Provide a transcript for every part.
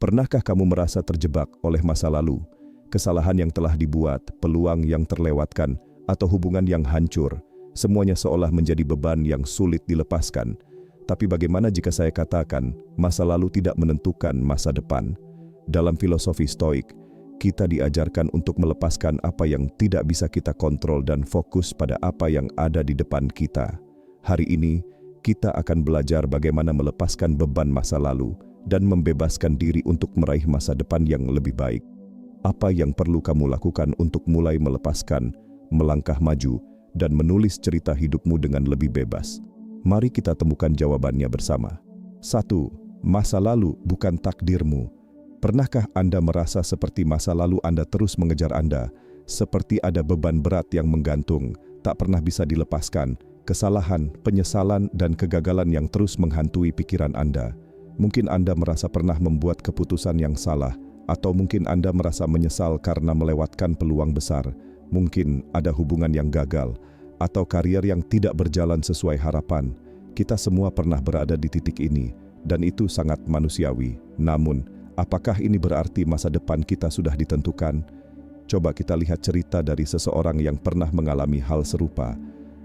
Pernahkah kamu merasa terjebak oleh masa lalu, kesalahan yang telah dibuat, peluang yang terlewatkan, atau hubungan yang hancur? Semuanya seolah menjadi beban yang sulit dilepaskan. Tapi bagaimana jika saya katakan, masa lalu tidak menentukan masa depan? Dalam filosofi Stoik, kita diajarkan untuk melepaskan apa yang tidak bisa kita kontrol dan fokus pada apa yang ada di depan kita. Hari ini, kita akan belajar bagaimana melepaskan beban masa lalu dan membebaskan diri untuk meraih masa depan yang lebih baik. Apa yang perlu kamu lakukan untuk mulai melepaskan, melangkah maju, dan menulis cerita hidupmu dengan lebih bebas? Mari kita temukan jawabannya bersama. 1. Masa lalu bukan takdirmu. Pernahkah Anda merasa seperti masa lalu Anda terus mengejar Anda, seperti ada beban berat yang menggantung, tak pernah bisa dilepaskan, kesalahan, penyesalan, dan kegagalan yang terus menghantui pikiran Anda? Mungkin Anda merasa pernah membuat keputusan yang salah, atau mungkin Anda merasa menyesal karena melewatkan peluang besar. Mungkin ada hubungan yang gagal, atau karier yang tidak berjalan sesuai harapan. Kita semua pernah berada di titik ini, dan itu sangat manusiawi. Namun, apakah ini berarti masa depan kita sudah ditentukan? Coba kita lihat cerita dari seseorang yang pernah mengalami hal serupa.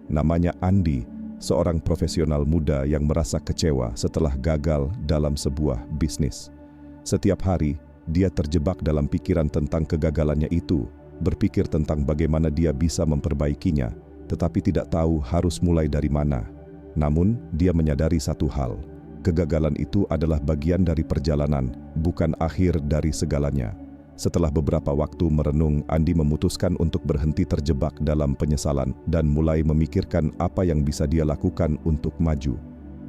Namanya Andy, seorang profesional muda yang merasa kecewa setelah gagal dalam sebuah bisnis. Setiap hari, dia terjebak dalam pikiran tentang kegagalannya itu, berpikir tentang bagaimana dia bisa memperbaikinya, tetapi tidak tahu harus mulai dari mana. Namun, dia menyadari satu hal, kegagalan itu adalah bagian dari perjalanan, bukan akhir dari segalanya. Setelah beberapa waktu merenung, Andy memutuskan untuk berhenti terjebak dalam penyesalan dan mulai memikirkan apa yang bisa dia lakukan untuk maju.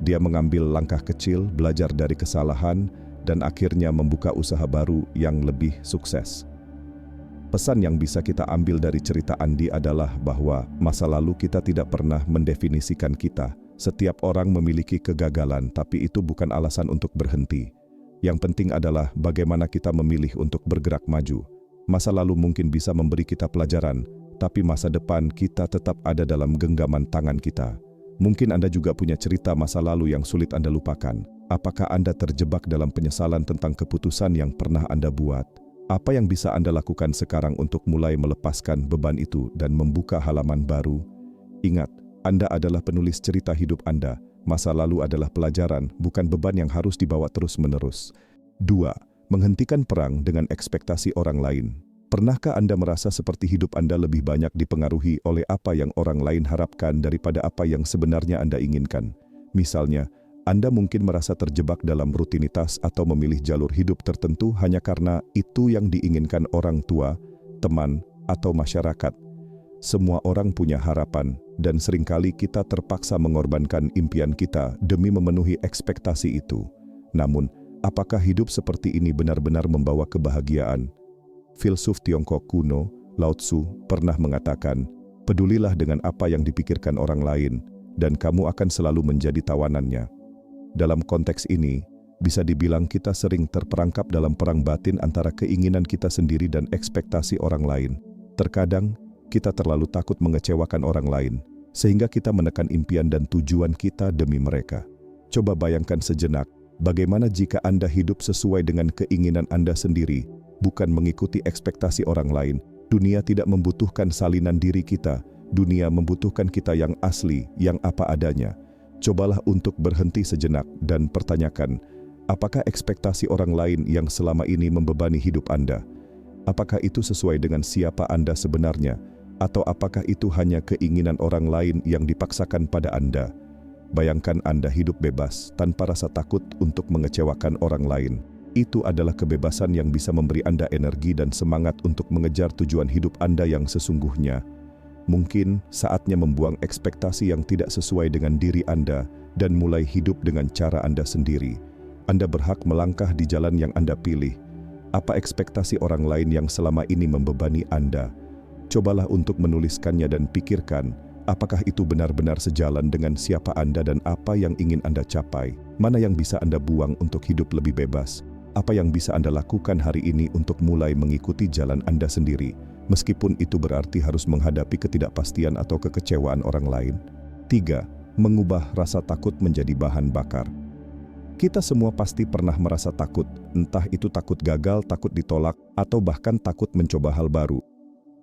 Dia mengambil langkah kecil, belajar dari kesalahan, dan akhirnya membuka usaha baru yang lebih sukses. Pesan yang bisa kita ambil dari cerita Andy adalah bahwa masa lalu kita tidak pernah mendefinisikan kita. Setiap orang memiliki kegagalan, tapi itu bukan alasan untuk berhenti. Yang penting adalah bagaimana kita memilih untuk bergerak maju. Masa lalu mungkin bisa memberi kita pelajaran, tapi masa depan kita tetap ada dalam genggaman tangan kita. Mungkin Anda juga punya cerita masa lalu yang sulit Anda lupakan. Apakah Anda terjebak dalam penyesalan tentang keputusan yang pernah Anda buat? Apa yang bisa Anda lakukan sekarang untuk mulai melepaskan beban itu dan membuka halaman baru? Ingat, Anda adalah penulis cerita hidup Anda. Masa lalu adalah pelajaran, bukan beban yang harus dibawa terus-menerus. 2. Menghentikan perang dengan ekspektasi orang lain. Pernahkah Anda merasa seperti hidup Anda lebih banyak dipengaruhi oleh apa yang orang lain harapkan daripada apa yang sebenarnya Anda inginkan? Misalnya, Anda mungkin merasa terjebak dalam rutinitas atau memilih jalur hidup tertentu hanya karena itu yang diinginkan orang tua, teman, atau masyarakat. Semua orang punya harapan, dan seringkali kita terpaksa mengorbankan impian kita demi memenuhi ekspektasi itu. Namun, apakah hidup seperti ini benar-benar membawa kebahagiaan? Filsuf Tiongkok kuno, Lao Tzu, pernah mengatakan, "Pedulilah dengan apa yang dipikirkan orang lain, dan kamu akan selalu menjadi tawanannya." Dalam konteks ini, bisa dibilang kita sering terperangkap dalam perang batin antara keinginan kita sendiri dan ekspektasi orang lain. Terkadang, kita terlalu takut mengecewakan orang lain, sehingga kita menekan impian dan tujuan kita demi mereka. Coba bayangkan sejenak, bagaimana jika Anda hidup sesuai dengan keinginan Anda sendiri, bukan mengikuti ekspektasi orang lain. Dunia tidak membutuhkan salinan diri kita, dunia membutuhkan kita yang asli, yang apa adanya. Cobalah untuk berhenti sejenak dan pertanyakan, apakah ekspektasi orang lain yang selama ini membebani hidup Anda? Apakah itu sesuai dengan siapa Anda sebenarnya? Atau apakah itu hanya keinginan orang lain yang dipaksakan pada Anda? Bayangkan Anda hidup bebas, tanpa rasa takut untuk mengecewakan orang lain. Itu adalah kebebasan yang bisa memberi Anda energi dan semangat untuk mengejar tujuan hidup Anda yang sesungguhnya. Mungkin saatnya membuang ekspektasi yang tidak sesuai dengan diri Anda dan mulai hidup dengan cara Anda sendiri. Anda berhak melangkah di jalan yang Anda pilih. Apa ekspektasi orang lain yang selama ini membebani Anda? Cobalah untuk menuliskannya dan pikirkan, apakah itu benar-benar sejalan dengan siapa Anda dan apa yang ingin Anda capai? Mana yang bisa Anda buang untuk hidup lebih bebas? Apa yang bisa Anda lakukan hari ini untuk mulai mengikuti jalan Anda sendiri? Meskipun itu berarti harus menghadapi ketidakpastian atau kekecewaan orang lain. 3. Mengubah rasa takut menjadi bahan bakar. Kita semua pasti pernah merasa takut, entah itu takut gagal, takut ditolak, atau bahkan takut mencoba hal baru.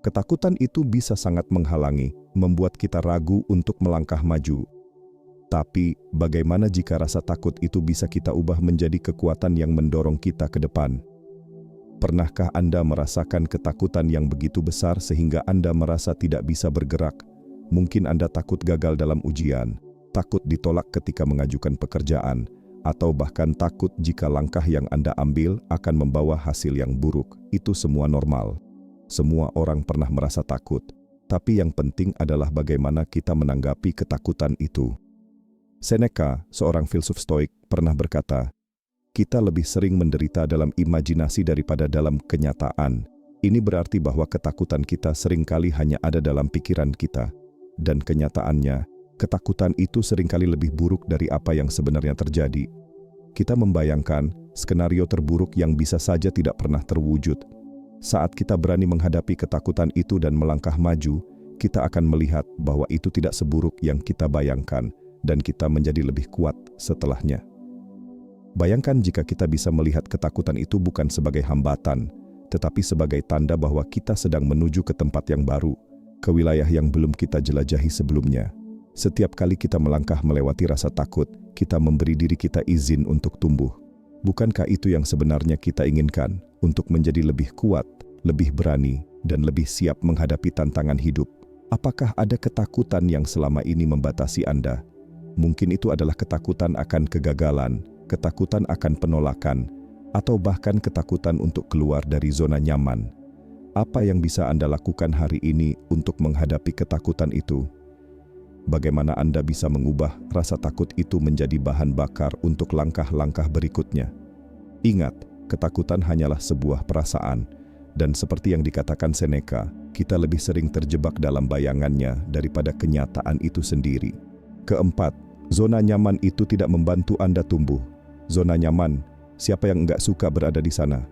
Ketakutan itu bisa sangat menghalangi, membuat kita ragu untuk melangkah maju. Tapi, bagaimana jika rasa takut itu bisa kita ubah menjadi kekuatan yang mendorong kita ke depan? Pernahkah Anda merasakan ketakutan yang begitu besar sehingga Anda merasa tidak bisa bergerak? Mungkin Anda takut gagal dalam ujian, takut ditolak ketika mengajukan pekerjaan, atau bahkan takut jika langkah yang Anda ambil akan membawa hasil yang buruk. Itu semua normal. Semua orang pernah merasa takut, tapi yang penting adalah bagaimana kita menanggapi ketakutan itu. Seneca, seorang filsuf Stoik, pernah berkata, "Kita lebih sering menderita dalam imajinasi daripada dalam kenyataan." Ini berarti bahwa ketakutan kita seringkali hanya ada dalam pikiran kita, dan kenyataannya, ketakutan itu seringkali lebih buruk dari apa yang sebenarnya terjadi. Kita membayangkan skenario terburuk yang bisa saja tidak pernah terwujud. Saat kita berani menghadapi ketakutan itu dan melangkah maju, kita akan melihat bahwa itu tidak seburuk yang kita bayangkan, dan kita menjadi lebih kuat setelahnya. Bayangkan jika kita bisa melihat ketakutan itu bukan sebagai hambatan, tetapi sebagai tanda bahwa kita sedang menuju ke tempat yang baru, ke wilayah yang belum kita jelajahi sebelumnya. Setiap kali kita melangkah melewati rasa takut, kita memberi diri kita izin untuk tumbuh. Bukankah itu yang sebenarnya kita inginkan, untuk menjadi lebih kuat, lebih berani, dan lebih siap menghadapi tantangan hidup? Apakah ada ketakutan yang selama ini membatasi Anda? Mungkin itu adalah ketakutan akan kegagalan, ketakutan akan penolakan, atau bahkan ketakutan untuk keluar dari zona nyaman. Apa yang bisa Anda lakukan hari ini untuk menghadapi ketakutan itu? Bagaimana Anda bisa mengubah rasa takut itu menjadi bahan bakar untuk langkah-langkah berikutnya? Ingat, ketakutan hanyalah sebuah perasaan, dan seperti yang dikatakan Seneca, kita lebih sering terjebak dalam bayangannya daripada kenyataan itu sendiri. Keempat, zona nyaman itu tidak membantu Anda tumbuh. Zona nyaman, siapa yang enggak suka berada di sana?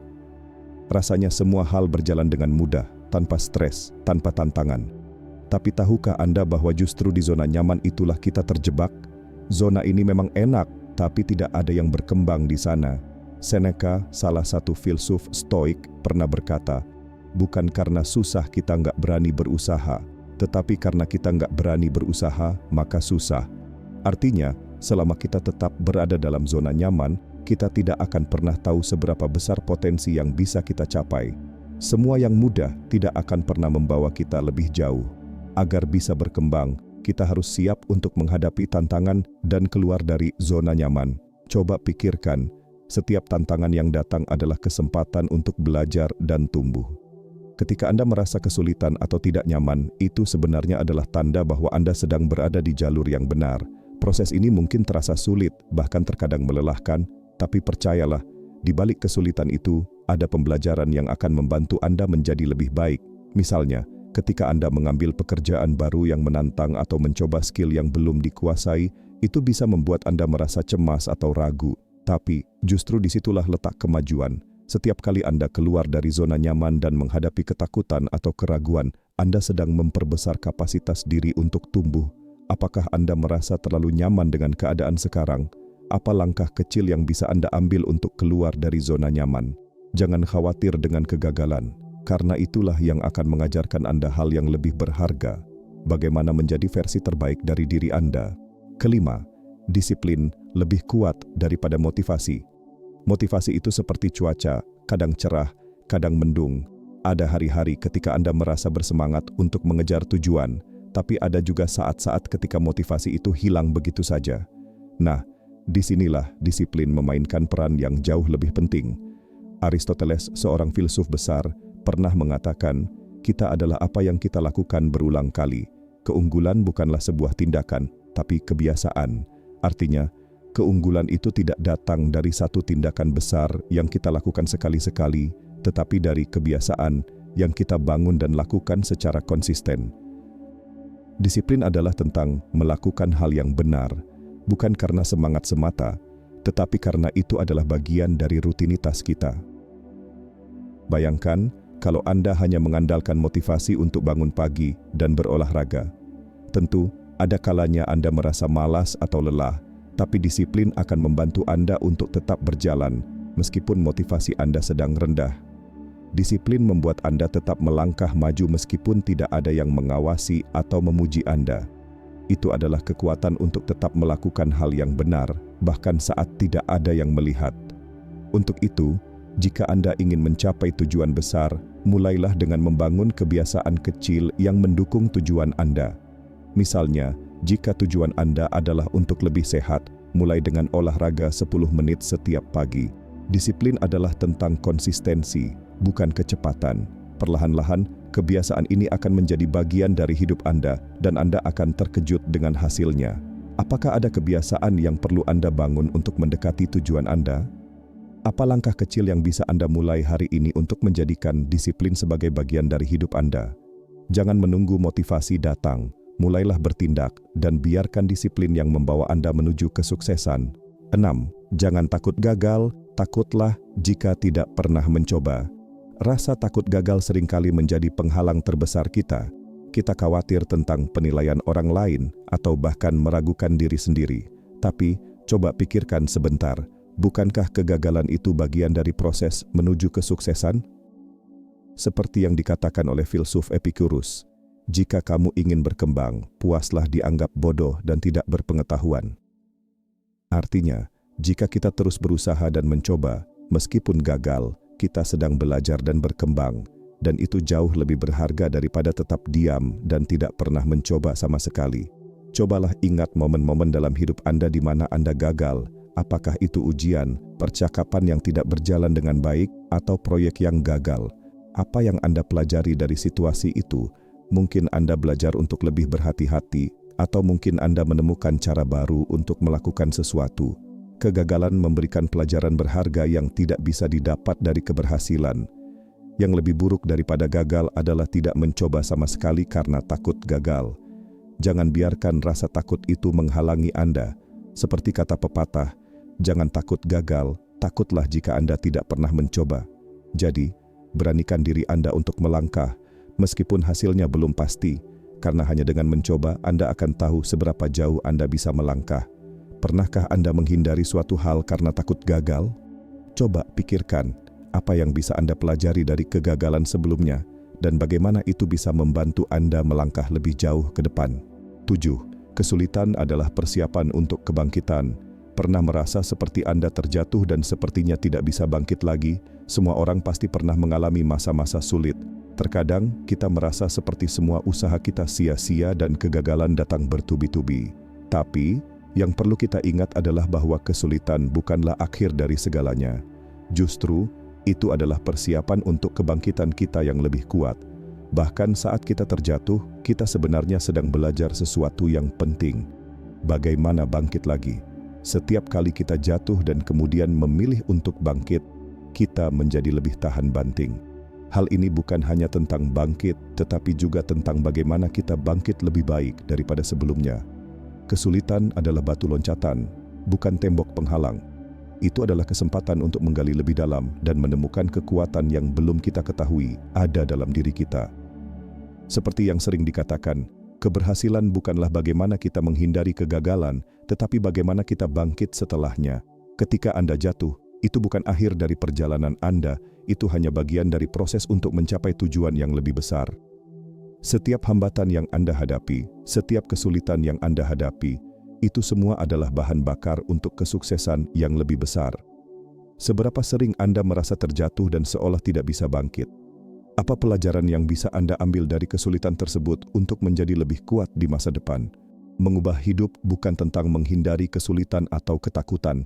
Rasanya semua hal berjalan dengan mudah, tanpa stres, tanpa tantangan. Tapi tahukah Anda bahwa justru di zona nyaman itulah kita terjebak? Zona ini memang enak, tapi tidak ada yang berkembang di sana. Seneca, salah satu filsuf Stoik, pernah berkata, "Bukan karena susah kita nggak berani berusaha, tetapi karena kita nggak berani berusaha, maka susah." Artinya, selama kita tetap berada dalam zona nyaman, kita tidak akan pernah tahu seberapa besar potensi yang bisa kita capai. Semua yang mudah tidak akan pernah membawa kita lebih jauh. Agar bisa berkembang, kita harus siap untuk menghadapi tantangan dan keluar dari zona nyaman. Coba pikirkan, setiap tantangan yang datang adalah kesempatan untuk belajar dan tumbuh. Ketika Anda merasa kesulitan atau tidak nyaman, itu sebenarnya adalah tanda bahwa Anda sedang berada di jalur yang benar. Proses ini mungkin terasa sulit, bahkan terkadang melelahkan, tapi percayalah, di balik kesulitan itu, ada pembelajaran yang akan membantu Anda menjadi lebih baik. Misalnya, ketika Anda mengambil pekerjaan baru yang menantang atau mencoba skill yang belum dikuasai, itu bisa membuat Anda merasa cemas atau ragu. Tapi, justru disitulah letak kemajuan. Setiap kali Anda keluar dari zona nyaman dan menghadapi ketakutan atau keraguan, Anda sedang memperbesar kapasitas diri untuk tumbuh. Apakah Anda merasa terlalu nyaman dengan keadaan sekarang? Apa langkah kecil yang bisa Anda ambil untuk keluar dari zona nyaman? Jangan khawatir dengan kegagalan. Karena itulah yang akan mengajarkan Anda hal yang lebih berharga, bagaimana menjadi versi terbaik dari diri Anda. Kelima, disiplin lebih kuat daripada motivasi. Motivasi itu seperti cuaca, kadang cerah, kadang mendung. Ada hari-hari ketika Anda merasa bersemangat untuk mengejar tujuan, tapi ada juga saat-saat ketika motivasi itu hilang begitu saja. Nah, disinilah disiplin memainkan peran yang jauh lebih penting. Aristoteles, seorang filsuf besar, pernah mengatakan, kita adalah apa yang kita lakukan berulang kali. Keunggulan bukanlah sebuah tindakan, tapi kebiasaan. Artinya, keunggulan itu tidak datang dari satu tindakan besar yang kita lakukan sekali-sekali, tetapi dari kebiasaan yang kita bangun dan lakukan secara konsisten. Disiplin adalah tentang melakukan hal yang benar, bukan karena semangat semata, tetapi karena itu adalah bagian dari rutinitas kita. Bayangkan, kalau Anda hanya mengandalkan motivasi untuk bangun pagi dan berolahraga. Tentu, ada kalanya Anda merasa malas atau lelah, Tapi disiplin akan membantu Anda untuk tetap berjalan, meskipun motivasi Anda sedang rendah. Disiplin membuat Anda tetap melangkah maju meskipun tidak ada yang mengawasi atau memuji Anda. Itu adalah kekuatan untuk tetap melakukan hal yang benar, bahkan saat tidak ada yang melihat. Untuk itu, jika Anda ingin mencapai tujuan besar, mulailah dengan membangun kebiasaan kecil yang mendukung tujuan Anda. Misalnya, jika tujuan Anda adalah untuk lebih sehat, mulai dengan olahraga 10 menit setiap pagi. Disiplin adalah tentang konsistensi, bukan kecepatan. Perlahan-lahan, kebiasaan ini akan menjadi bagian dari hidup Anda dan Anda akan terkejut dengan hasilnya. Apakah ada kebiasaan yang perlu Anda bangun untuk mendekati tujuan Anda? Apa langkah kecil yang bisa Anda mulai hari ini untuk menjadikan disiplin sebagai bagian dari hidup Anda? Jangan menunggu motivasi datang, mulailah bertindak dan biarkan disiplin yang membawa Anda menuju kesuksesan. 6. Jangan takut gagal, takutlah jika tidak pernah mencoba. Rasa takut gagal seringkali menjadi penghalang terbesar kita. Kita khawatir tentang penilaian orang lain atau bahkan meragukan diri sendiri. Tapi, coba pikirkan sebentar, bukankah kegagalan itu bagian dari proses menuju kesuksesan? Seperti yang dikatakan oleh filsuf Epicurus, jika kamu ingin berkembang, puaslah dianggap bodoh dan tidak berpengetahuan. Artinya, jika kita terus berusaha dan mencoba, meskipun gagal, kita sedang belajar dan berkembang, dan itu jauh lebih berharga daripada tetap diam dan tidak pernah mencoba sama sekali. Cobalah ingat momen-momen dalam hidup Anda di mana Anda gagal, apakah itu ujian, percakapan yang tidak berjalan dengan baik, atau proyek yang gagal. Apa yang Anda pelajari dari situasi itu? Mungkin Anda belajar untuk lebih berhati-hati, atau mungkin Anda menemukan cara baru untuk melakukan sesuatu. Kegagalan memberikan pelajaran berharga yang tidak bisa didapat dari keberhasilan. Yang lebih buruk daripada gagal adalah tidak mencoba sama sekali karena takut gagal. Jangan biarkan rasa takut itu menghalangi Anda. Seperti kata pepatah, jangan takut gagal, takutlah jika Anda tidak pernah mencoba. Jadi, beranikan diri Anda untuk melangkah, meskipun hasilnya belum pasti, karena hanya dengan mencoba Anda akan tahu seberapa jauh Anda bisa melangkah. Pernahkah Anda menghindari suatu hal karena takut gagal? Coba pikirkan, apa yang bisa Anda pelajari dari kegagalan sebelumnya, dan bagaimana itu bisa membantu Anda melangkah lebih jauh ke depan. 7. Kesulitan adalah persiapan untuk kebangkitan. Pernah merasa seperti Anda terjatuh dan sepertinya tidak bisa bangkit lagi? Semua orang pasti pernah mengalami masa-masa sulit. Terkadang, kita merasa seperti semua usaha kita sia-sia dan kegagalan datang bertubi-tubi. Tapi, yang perlu kita ingat adalah bahwa kesulitan bukanlah akhir dari segalanya. Justru, itu adalah persiapan untuk kebangkitan kita yang lebih kuat. Bahkan saat kita terjatuh, kita sebenarnya sedang belajar sesuatu yang penting. Bagaimana bangkit lagi? Setiap kali kita jatuh dan kemudian memilih untuk bangkit, kita menjadi lebih tahan banting. Hal ini bukan hanya tentang bangkit, tetapi juga tentang bagaimana kita bangkit lebih baik daripada sebelumnya. Kesulitan adalah batu loncatan, bukan tembok penghalang. Itu adalah kesempatan untuk menggali lebih dalam dan menemukan kekuatan yang belum kita ketahui ada dalam diri kita. Seperti yang sering dikatakan, keberhasilan bukanlah bagaimana kita menghindari kegagalan, tetapi bagaimana kita bangkit setelahnya. Ketika Anda jatuh, itu bukan akhir dari perjalanan Anda, itu hanya bagian dari proses untuk mencapai tujuan yang lebih besar. Setiap hambatan yang Anda hadapi, setiap kesulitan yang Anda hadapi, itu semua adalah bahan bakar untuk kesuksesan yang lebih besar. Seberapa sering Anda merasa terjatuh dan seolah tidak bisa bangkit? Apa pelajaran yang bisa Anda ambil dari kesulitan tersebut untuk menjadi lebih kuat di masa depan? Mengubah hidup bukan tentang menghindari kesulitan atau ketakutan.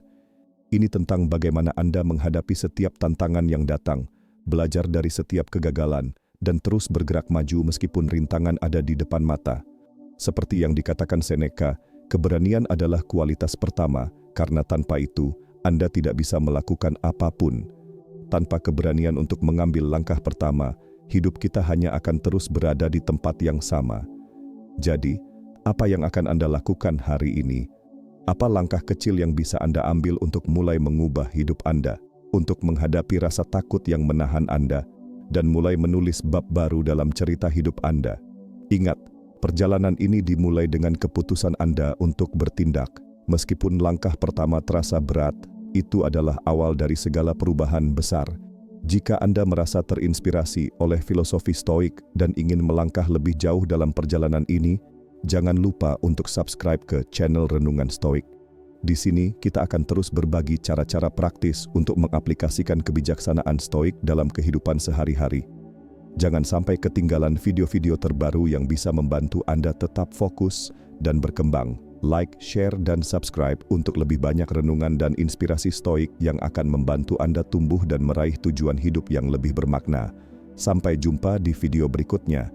Ini tentang bagaimana Anda menghadapi setiap tantangan yang datang, belajar dari setiap kegagalan, dan terus bergerak maju meskipun rintangan ada di depan mata. Seperti yang dikatakan Seneca, keberanian adalah kualitas pertama, karena tanpa itu, Anda tidak bisa melakukan apapun. Tanpa keberanian untuk mengambil langkah pertama, hidup kita hanya akan terus berada di tempat yang sama. Jadi, apa yang akan Anda lakukan hari ini? Apa langkah kecil yang bisa Anda ambil untuk mulai mengubah hidup Anda, untuk menghadapi rasa takut yang menahan Anda, dan mulai menulis bab baru dalam cerita hidup Anda? Ingat, perjalanan ini dimulai dengan keputusan Anda untuk bertindak, Meskipun langkah pertama terasa berat, itu adalah awal dari segala perubahan besar. Jika Anda merasa terinspirasi oleh filosofi Stoik dan ingin melangkah lebih jauh dalam perjalanan ini, jangan lupa untuk subscribe ke channel Renungan Stoik. Di sini kita akan terus berbagi cara-cara praktis untuk mengaplikasikan kebijaksanaan Stoik dalam kehidupan sehari-hari. Jangan sampai ketinggalan video-video terbaru yang bisa membantu Anda tetap fokus dan berkembang. Like, share, dan subscribe untuk lebih banyak renungan dan inspirasi Stoik yang akan membantu Anda tumbuh dan meraih tujuan hidup yang lebih bermakna. Sampai jumpa di video berikutnya.